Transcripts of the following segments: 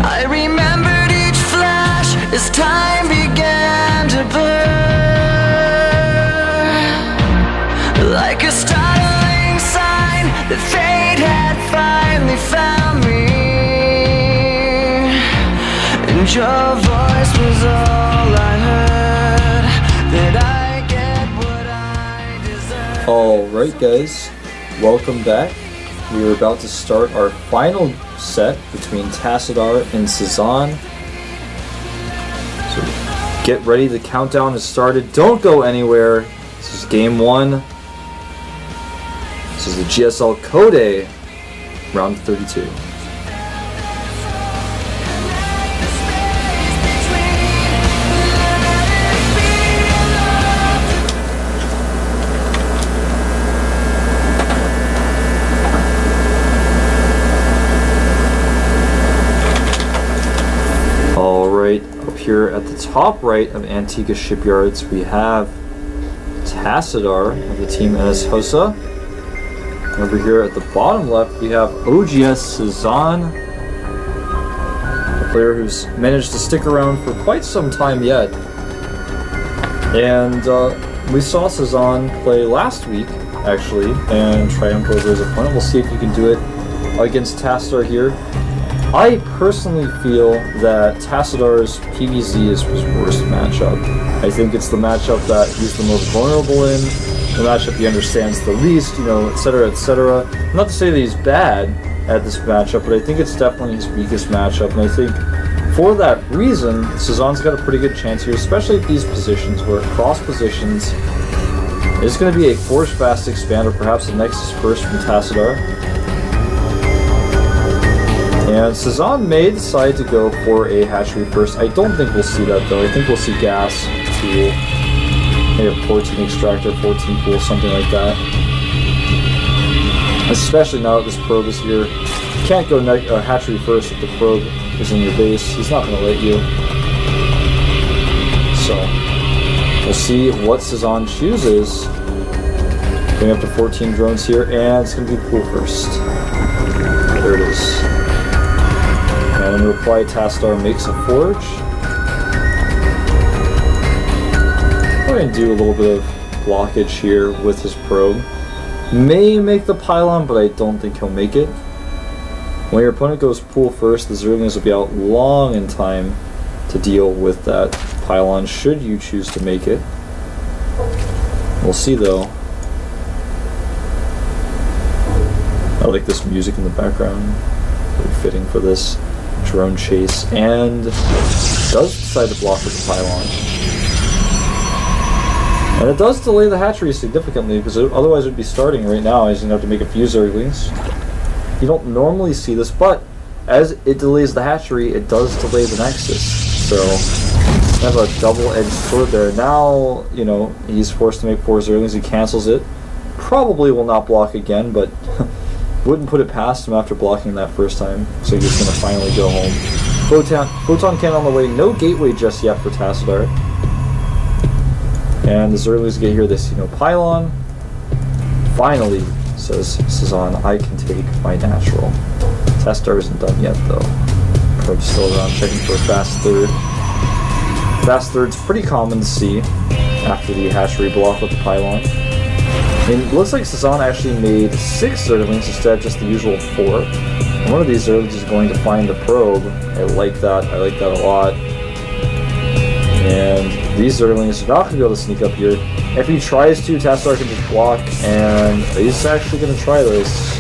I remembered each flash as time began to burn, like a startling sign that fate had finally found me, and your voice was all I heard, that I get what I deserve. Alright guys, welcome back. We are about to start our final set between Tassadar and Cezanne. So get ready, the countdown has started. Don't go anywhere. This is game 1. This is the GSL Code round 32. Up here at the top right of Antigua Shipyards, we have Tassadar of the team NS Hosa. Over here at the bottom left, we have OGS Cezanne, a player who's managed to stick around for quite some time yet. And we saw Cezanne play last week, actually, and triumph over his opponent. We'll see if he can do it against Tassadar here. I personally feel that Tassadar's PVZ is his worst matchup. I think it's the matchup that he's the most vulnerable in, the matchup he understands the least, etc., etc. Not to say that he's bad at this matchup, but I think it's definitely his weakest matchup, and I think for that reason, Cezanne's got a pretty good chance here, especially at these positions, where cross positions is going to be a force fast expander, perhaps the Nexus first from Tassadar. And Cezanne may decide to go for a hatchery first. I don't think we'll see that though. I think we'll see gas, pool, maybe a 14 extractor, 14 pool, something like that. Especially now that this probe is here. You can't go hatchery first if the probe is in your base. He's not going to let you. So, we'll see what Cezanne chooses. Going up to 14 drones here, and it's going to be pool first. There it is. And in reply, Tassadar makes a forge. Go ahead and do a little bit of blockage here with his probe. May make the pylon, but I don't think he'll make it. When your opponent goes pool first, the Zerlings will be out long in time to deal with that pylon, should you choose to make it. We'll see though. I like this music in the background. Really fitting for this drone chase, and does decide to block with the pylon. And it does delay the hatchery significantly, because otherwise it would be starting right now. He's going to have to make a few Zerglings. You don't normally see this, but as it delays the hatchery, it does delay the Nexus. So, have a double-edged sword there. Now, he's forced to make 4 Zerglings. He cancels it. Probably will not block again, but wouldn't put it past him after blocking that first time, so he's going to finally go home. Photon cannon on the way, no gateway just yet for Tassadar. And the Zerlings get here, they see no pylon. Finally, says Cezanne, I can take my natural. Tassadar isn't done yet though. Probe's still around, checking for a fast third. Fast third's pretty common to see after the hatchery block with the pylon. And it looks like Cezanne actually made 6 Zerglings instead of just the usual 4. And one of these Zerglings is going to find the probe. I like that a lot. And these Zerglings are not going to be able to sneak up here. If he tries to, Tassadar can just block, and he's actually going to try this.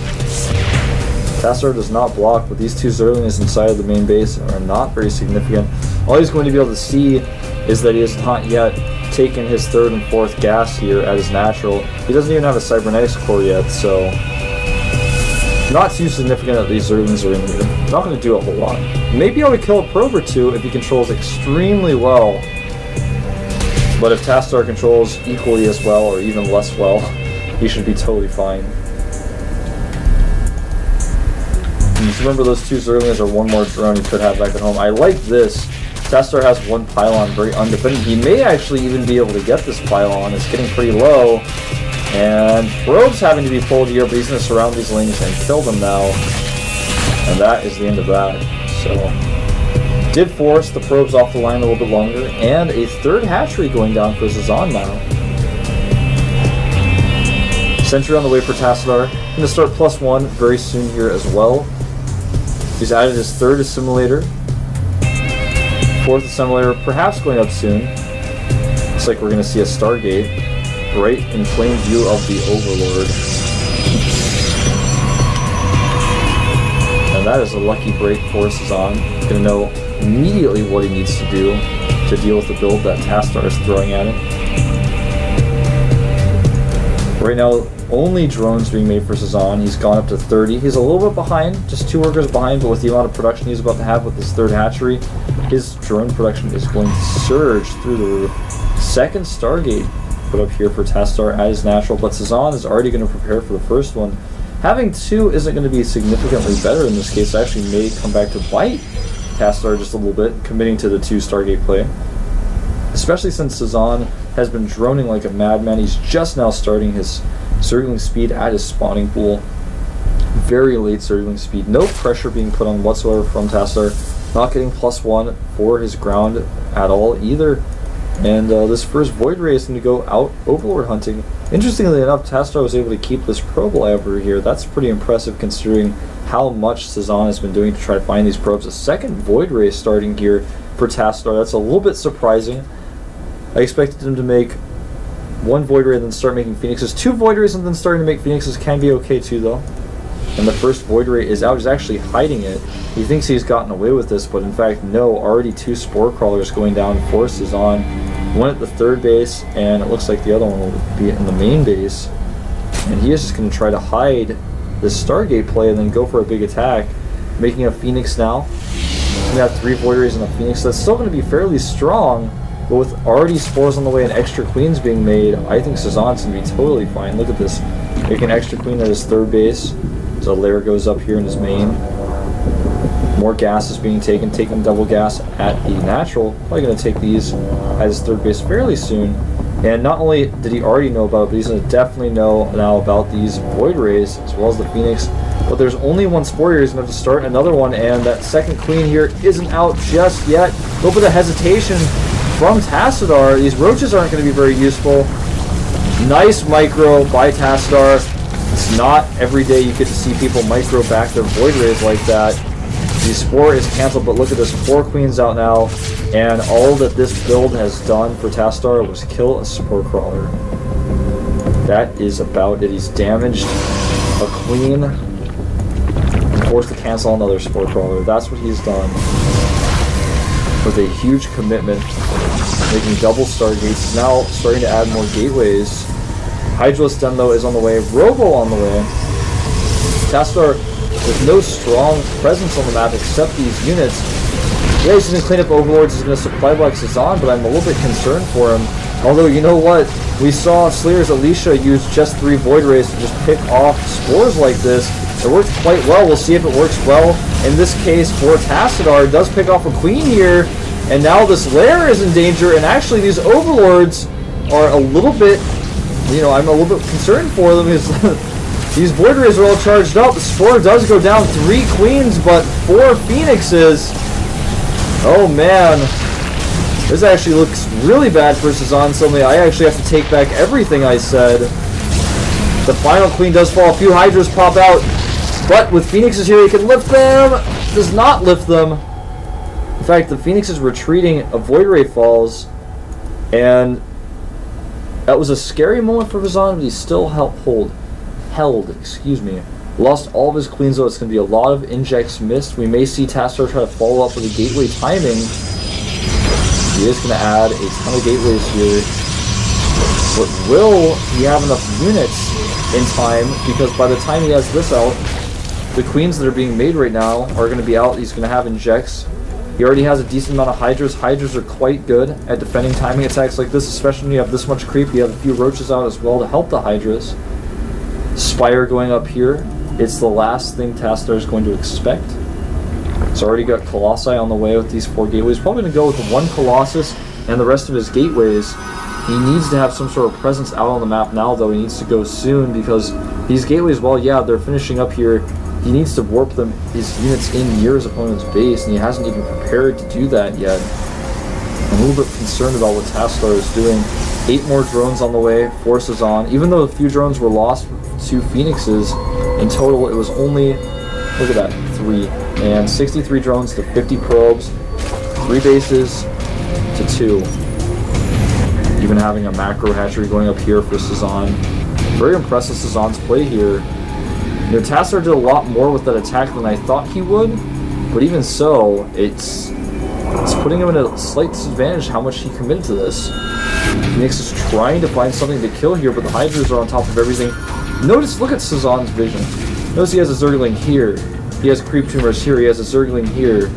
Tassadar does not block, but these 2 Zerglings inside of the main base are not very significant. All he's going to be able to see is that he has not yet taken his 3rd and 4th gas here at his natural. He doesn't even have a cybernetics core yet, so not too significant that these Zerglings are in here. Not going to do a whole lot. Maybe I would kill a probe or 2 if he controls extremely well, but if Tassadar controls equally as well or even less well, he should be totally fine. And just remember, those 2 Zerglings are 1 more drone he could have back at home. I like this. Tassadar has 1 pylon, very undefended. He may actually even be able to get this pylon. It's getting pretty low. And Probe's having to be pulled here, but he's going to surround these lings and kill them now. And that is the end of that. So, did force the probes off the line a little bit longer, and a third hatchery going down for Cezanne now. Sentry on the way for Tassadar. Going to start +1 very soon here as well. He's added his third assimilator. Fourth assimilator perhaps going up soon. Looks like we're going to see a Stargate right in plain view of the Overlord. And that is a lucky break for Cezanne. He's going to know immediately what he needs to do to deal with the build that Tassadar is throwing at him. Right now, only drones being made for Cezanne. He's gone up to 30. He's a little bit behind, just 2 workers behind, but with the amount of production he's about to have with his third hatchery, his drone production is going to surge through the roof. Second Stargate put up here for Tassadar at his natural, but Cezanne is already going to prepare for the first one. Having 2 isn't going to be significantly better in this case. Actually may come back to bite Tassadar just a little bit, committing to the 2 Stargate play. Especially since Cezanne has been droning like a madman. He's just now starting his circling speed at his spawning pool. Very late circling speed. No pressure being put on whatsoever from Tassadar. Not getting +1 for his ground at all either. And this first Void Ray is going to go out Overlord hunting. Interestingly enough, Tassadar was able to keep this probe alive over here. That's pretty impressive considering how much Cezanne has been doing to try to find these probes. A second Void Ray starting here for Tassadar. That's a little bit surprising. I expected him to make 1 Void Ray and then start making Phoenixes. 2 Void Rays and then starting to make Phoenixes can be okay too though. And the first Void Ray is out. He's actually hiding it. He thinks he's gotten away with this, but in fact no, already 2 Spore Crawlers going down for Cezanne. 1 at the third base, and it looks like the other one will be in the main base. And he is just going to try to hide this Stargate play and then go for a big attack, making a Phoenix now. We have 3 Void Rays and a Phoenix. That's still going to be fairly strong, but with already spores on the way and extra queens being made, I think Cezanne's going to be totally fine. Look at this. Making an extra queen at his third base. So lair goes up here in his main. More gas is being taken, taking double gas at the natural. Probably going to take these at his third base fairly soon. And not only did he already know about it, but he's going to definitely know now about these Void Rays as well as the Phoenix. But there's only 1 Spore here. He's going to have to start another one, and that second queen here isn't out just yet. A little bit of hesitation from Tassadar. These roaches aren't going to be very useful. Nice micro by Tassadar. It's not every day you get to see people micro back their Void Rays like that. The Spore is cancelled, but look at this, 4 queens out now, and all that this build has done for Tassadar was kill a Spore Crawler. That is about it. He's damaged a queen, forced to cancel another Spore Crawler. That's what he's done. With a huge commitment, making double Stargates. Now starting to add more gateways. Hydralisk Den though is on the way. Robo on the way. Tassadar with no strong presence on the map except these units. Yeah, he's going to clean up Overlords, he's going to supply block Cezanne, but I'm a little bit concerned for him. Although, you know what? We saw Slayer's Alicia use just 3 Void Rays to just pick off spores like this. It worked quite well. We'll see if it works well. In this case, for Tassadar, it does pick off a queen here, and now this lair is in danger, and actually these Overlords are a little bit, you know, I'm a little bit concerned for them because these Void Rays are all charged up. The Spore does go down 3 queens, but 4 Phoenixes. Oh man. This actually looks really bad for Cezanne. Suddenly I actually have to take back everything I said. The final queen does fall. A few Hydras pop out. But with Phoenixes here, he can lift them. Does not lift them. In fact, the Phoenix is retreating. A Void Ray falls. And that was a scary moment for Cezanne, but he's still held. Excuse me. Lost all of his queens, though. It's going to be a lot of injects missed. We may see Tassadar try to follow up with a gateway timing. He is going to add a ton of gateways here. But will he have enough units in time? Because by the time he has this out, the queens that are being made right now are going to be out. He's going to have injects. He already has a decent amount of Hydras. Hydras are quite good at defending timing attacks like this, especially when you have this much creep. You have a few roaches out as well to help the Hydras. Spire going up here. It's the last thing Tassadar is going to expect. It's already got Colossi on the way with these 4 gateways. Probably going to go with 1 Colossus and the rest of his gateways. He needs to have some sort of presence out on the map now, though. He needs to go soon because these gateways, well, yeah, they're finishing up here he needs to warp his units in near his opponent's base, and he hasn't even prepared to do that yet. I'm a little bit concerned about what Tassadar is doing. 8 more drones on the way, forces on. Even though a few drones were lost to Phoenixes, in total it was only, look at that, 3. And 63 drones to 50 probes, 3 bases to 2. Even having a macro hatchery going up here for Cezanne. Very impressive Cezanne's play here. You know, Tassadar did a lot more with that attack than I thought he would, but even so, it's putting him in a slight disadvantage how much he committed to this. Phoenix is trying to find something to kill here, but the Hydras are on top of everything. Notice, look at Cezanne's vision. Notice he has a Zergling here. He has creep tumors here. He has a Zergling here.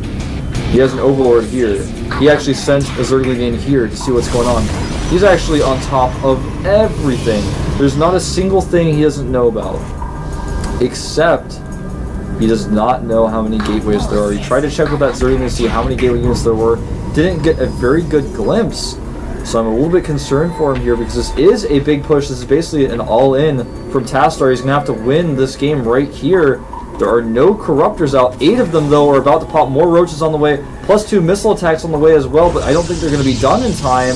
He has an Overlord here. He actually sent a Zergling in here to see what's going on. He's actually on top of everything. There's not a single thing he doesn't know about. Except, he does not know how many gateways there are. He tried to check with that Zergling to see how many gateway units there were. Didn't get a very good glimpse. So I'm a little bit concerned for him here because this is a big push. This is basically an all-in from Tassadar. He's going to have to win this game right here. There are no Corruptors out. 8 of them, though, are about to pop. More Roaches on the way. Plus 2 missile attacks on the way as well, but I don't think they're going to be done in time.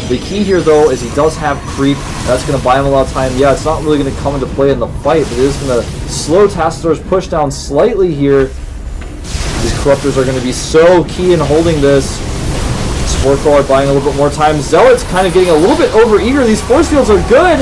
The key here, though, is he does have creep. That's going to buy him a lot of time. Yeah, it's not really going to come into play in the fight, but it is going to slow Tassadar's push down slightly here. These Corruptors are going to be so key in holding this. Spore Crawler buying a little bit more time. Zealot's kind of getting a little bit overeager. These force fields are good,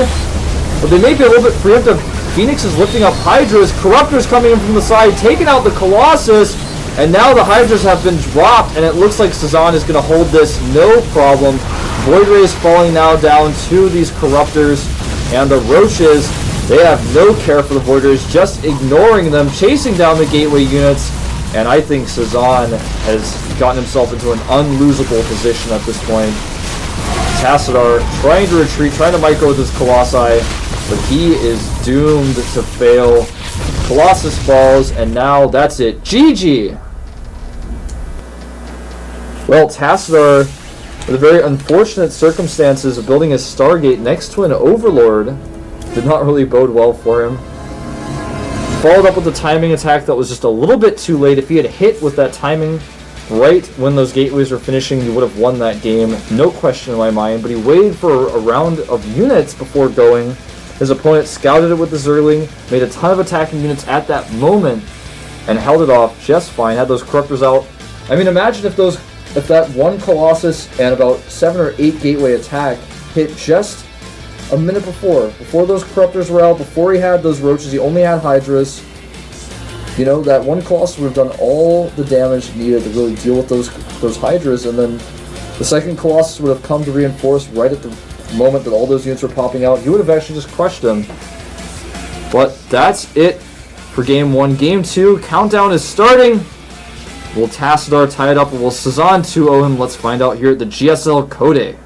but they may be a little bit preemptive. Phoenix is lifting up Hydras. Corruptors coming in from the side, taking out the Colossus, and now the Hydras have been dropped, and it looks like Cezanne is going to hold this no problem. Void Ray is falling now down to these Corruptors, and the Roaches, they have no care for the Void Rays, just ignoring them, chasing down the gateway units, and I think Cezanne has gotten himself into an unlosable position at this point. Tassadar trying to retreat, trying to micro with his Colossi, but he is doomed to fail. Colossus falls, and now that's it. GG! Well, Tassadar, with the very unfortunate circumstances of building a Stargate next to an Overlord, did not really bode well for him. Followed up with a timing attack that was just a little bit too late. If he had hit with that timing right when those gateways were finishing, he would have won that game. No question in my mind, but he waited for a round of units before going. His opponent scouted it with the Zergling, made a ton of attacking units at that moment, and held it off just fine. Had those Corruptors out. I mean, imagine if that one Colossus and about 7 or 8 gateway attack hit just a minute before those Corruptors were out, before he had those Roaches. He only had Hydras. You know, that one Colossus would have done all the damage needed to really deal with those Hydras, and then the second Colossus would have come to reinforce right at the moment that all those units were popping out. He would have actually just crushed them. But that's it for Game 1. Game 2, countdown is starting. Will Tassadar tie it up, or will Cezanne 2-0 him? Let's find out here at the GSL Code.